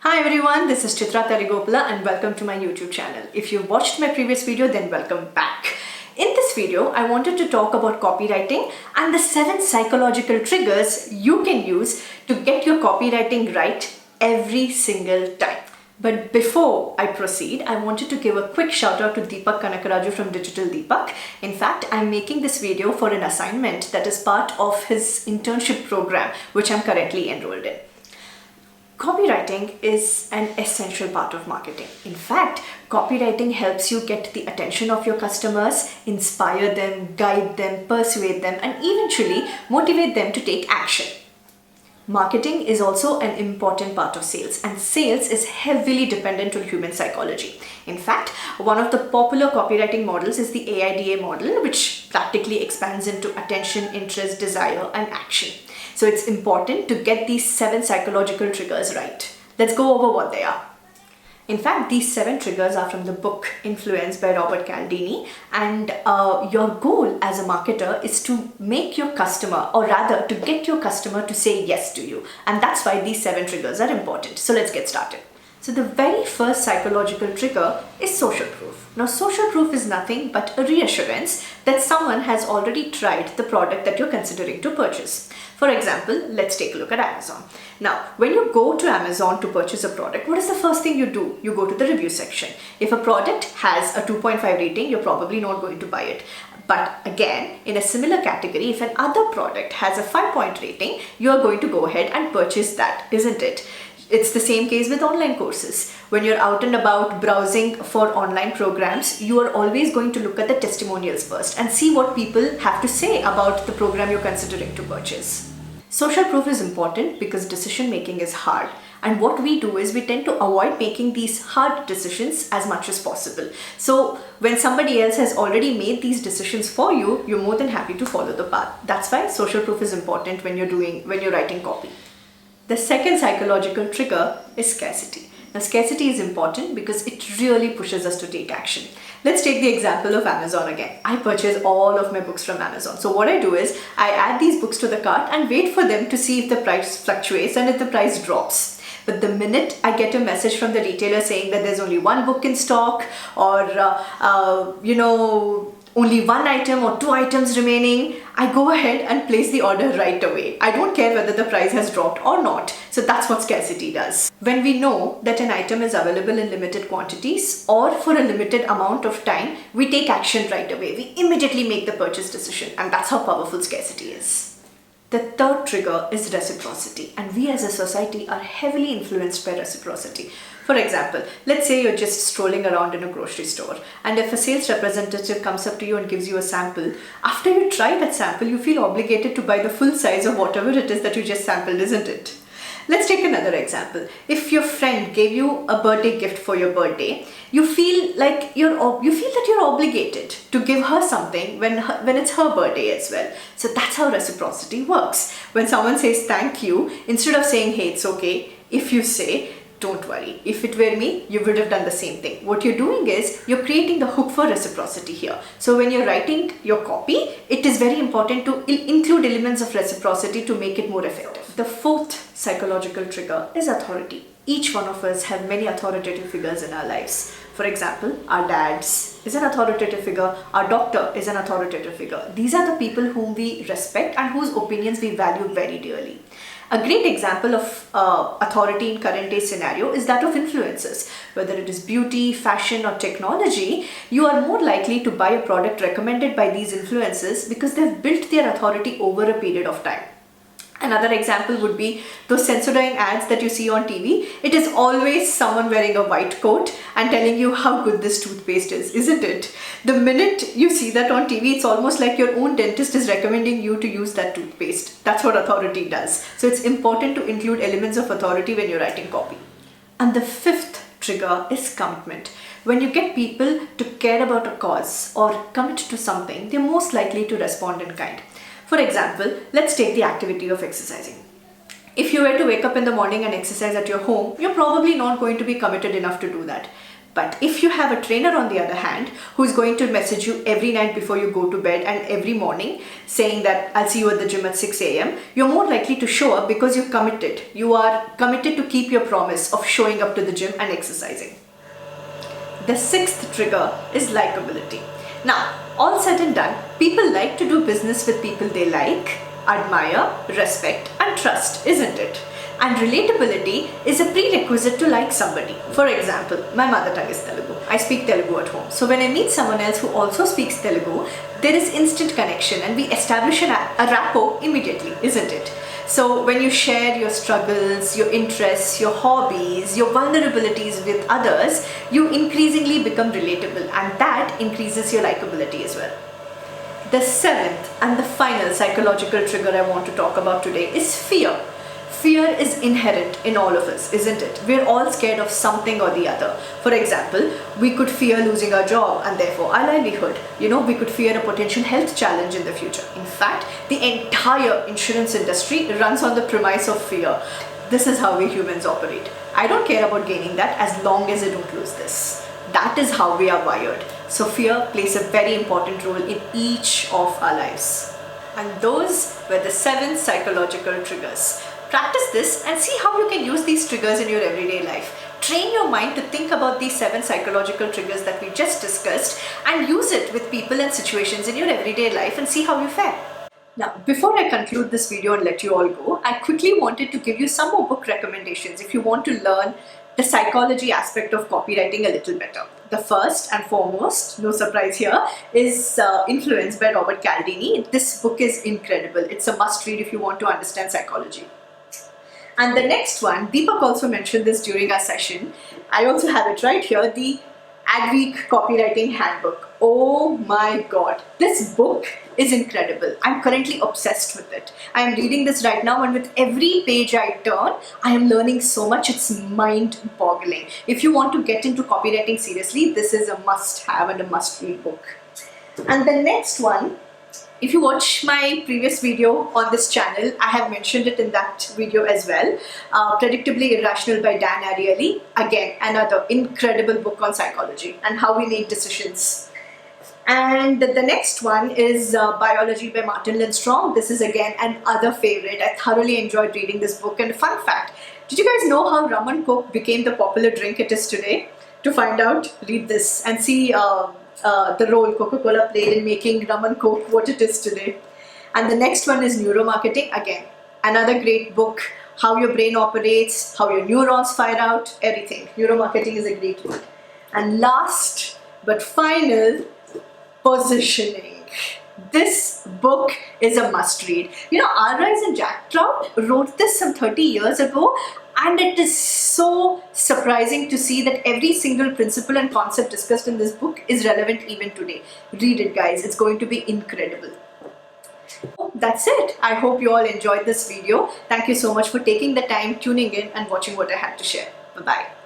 Hi everyone, this is Chitra Tarigopala and welcome to my YouTube channel. If you watched my previous video, then welcome back. In this video, I wanted to talk about copywriting and the 7 psychological triggers you can use to get your copywriting right every single time. But before I proceed, I wanted to give a quick shout out to Deepak Kanakaraju from Digital Deepak. In fact, I'm making this video for an assignment that is part of his internship program, which I'm currently enrolled in. Copywriting is an essential part of marketing. In fact, copywriting helps you get the attention of your customers, inspire them, guide them, persuade them, and eventually motivate them to take action. Marketing is also an important part of sales, and sales is heavily dependent on human psychology. In fact, one of the popular copywriting models is the AIDA model, which practically expands into attention, interest, desire, and action. So it's important to get these 7 psychological triggers right. Let's go over what they are. In fact, these 7 triggers are from the book Influence by Robert Cialdini, and your goal as a marketer is to make your customer, or rather to get your customer to say yes to you. And that's why these 7 triggers are important. So let's get started. So the very first psychological trigger is social proof. Now, social proof is nothing but a reassurance that someone has already tried the product that you're considering to purchase. For example, let's take a look at Amazon. Now, when you go to Amazon to purchase a product, what is the first thing you do? You go to the review section. If a product has a 2.5 rating, you're probably not going to buy it. But again, in a similar category, if another product has a 5-point rating, you're going to go ahead and purchase that, isn't it? It's the same case with online courses. When you're out and about browsing for online programs, you are always going to look at the testimonials first and see what people have to say about the program you're considering to purchase. Social proof is important because decision making is hard. And what we do is we tend to avoid making these hard decisions as much as possible. So when somebody else has already made these decisions for you, you're more than happy to follow the path. That's why social proof is important when you're writing copy. The second psychological trigger is scarcity. Now, scarcity is important because it really pushes us to take action. Let's take the example of Amazon again. I purchase all of my books from Amazon. So what I do is I add these books to the cart and wait for them to see if the price fluctuates and if the price drops. But the minute I get a message from the retailer saying that there's only one book in stock, or only one item or 2 items remaining, I go ahead and place the order right away. I don't care whether the price has dropped or not. So that's what scarcity does. When we know that an item is available in limited quantities or for a limited amount of time, we take action right away. We immediately make the purchase decision, and that's how powerful scarcity is. The third trigger is reciprocity, and we as a society are heavily influenced by reciprocity. For example, let's say you're just strolling around in a grocery store, and if a sales representative comes up to you and gives you a sample, after you try that sample, you feel obligated to buy the full size of whatever it is that you just sampled, isn't it? Let's take another example. If your friend gave you a birthday gift for your birthday, you feel that you're obligated to give her something when it's her birthday as well. So that's how reciprocity works. When someone says thank you, instead of saying, hey, it's okay, if you say, don't worry, if it were me, you would have done the same thing. What you're doing is you're creating the hook for reciprocity here. So when you're writing your copy, it is very important to include elements of reciprocity to make it more effective. The fourth psychological trigger is authority. Each one of us have many authoritative figures in our lives. For example, our dads is an authoritative figure, our doctor is an authoritative figure. These are the people whom we respect and whose opinions we value very dearly. A great example of authority in current day scenario is that of influencers. Whether it is beauty, fashion, or technology, you are more likely to buy a product recommended by these influencers because they've built their authority over a period of time. Another example would be those Sensodyne ads that you see on TV. It is always someone wearing a white coat and telling you how good this toothpaste is, isn't it? The minute you see that on TV, it's almost like your own dentist is recommending you to use that toothpaste. That's what authority does. So it's important to include elements of authority when you're writing copy. And the fifth trigger is commitment. When you get people to care about a cause or commit to something, they're most likely to respond in kind. For example, let's take the activity of exercising. If you were to wake up in the morning and exercise at your home, you're probably not going to be committed enough to do that. But if you have a trainer on the other hand, who is going to message you every night before you go to bed and every morning saying that I'll see you at the gym at 6 a.m., you're more likely to show up because you're committed. You are committed to keep your promise of showing up to the gym and exercising. The sixth trigger is likability. Now, all said and done, people like to do business with people they like, admire, respect, and trust, isn't it? And relatability is a prerequisite to like somebody. For example, my mother tongue is Telugu. I speak Telugu at home. So when I meet someone else who also speaks Telugu, there is instant connection and we establish a rapport immediately, isn't it? So when you share your struggles, your interests, your hobbies, your vulnerabilities with others, you increasingly become relatable, and that increases your likability as well. The seventh and the final psychological trigger I want to talk about today is fear. Fear is inherent in all of us, isn't it? We're all scared of something or the other. For example, we could fear losing our job and therefore our livelihood. We could fear a potential health challenge in the future. In fact, the entire insurance industry runs on the premise of fear. This is how we humans operate. I don't care about gaining that as long as I don't lose this. That is how we are wired. So fear plays a very important role in each of our lives. And those were the 7 psychological triggers. Practice this and see how you can use these triggers in your everyday life. Train your mind to think about these 7 psychological triggers that we just discussed and use it with people and situations in your everyday life and see how you fare. Now, before I conclude this video and let you all go, I quickly wanted to give you some more book recommendations if you want to learn the psychology aspect of copywriting a little better. The first and foremost, no surprise here, is Influence by Robert Cialdini. This book is incredible. It's a must read if you want to understand psychology. And the next one, Deepak also mentioned this during our session. I also have it right here, the Adweek Copywriting Handbook. Oh my God, this book is incredible. I'm currently obsessed with it. I am reading this right now, and with every page I turn, I am learning so much. It's mind-boggling. If you want to get into copywriting seriously, this is a must-have and a must-read book. And the next one, if you watch my previous video on this channel, I have mentioned it in that video as well. Predictably, Irrational by Ariely. Again, another incredible book on psychology and how we make decisions. And the next one is Buyology by Lindstrom. This is again another favorite. I thoroughly enjoyed reading this book. And fun fact, did you guys know how rum and coke became the popular drink it is today? To find out, read this and see the role Coca-Cola played in making rum and coke what it is today. And the next one is Neuromarketing. Again, another great book. How your brain operates, how your neurons fire out, everything. Neuromarketing is a great one. And last but final, Positioning. This book is a must read. Ries and Trout wrote this some 30 years ago, and it is so surprising to see that every single principle and concept discussed in this book is relevant even today. Read it, guys. It's going to be incredible. That's it. I hope you all enjoyed this video. Thank you so much for taking the time, tuning in, and watching what I had to share. Bye-bye.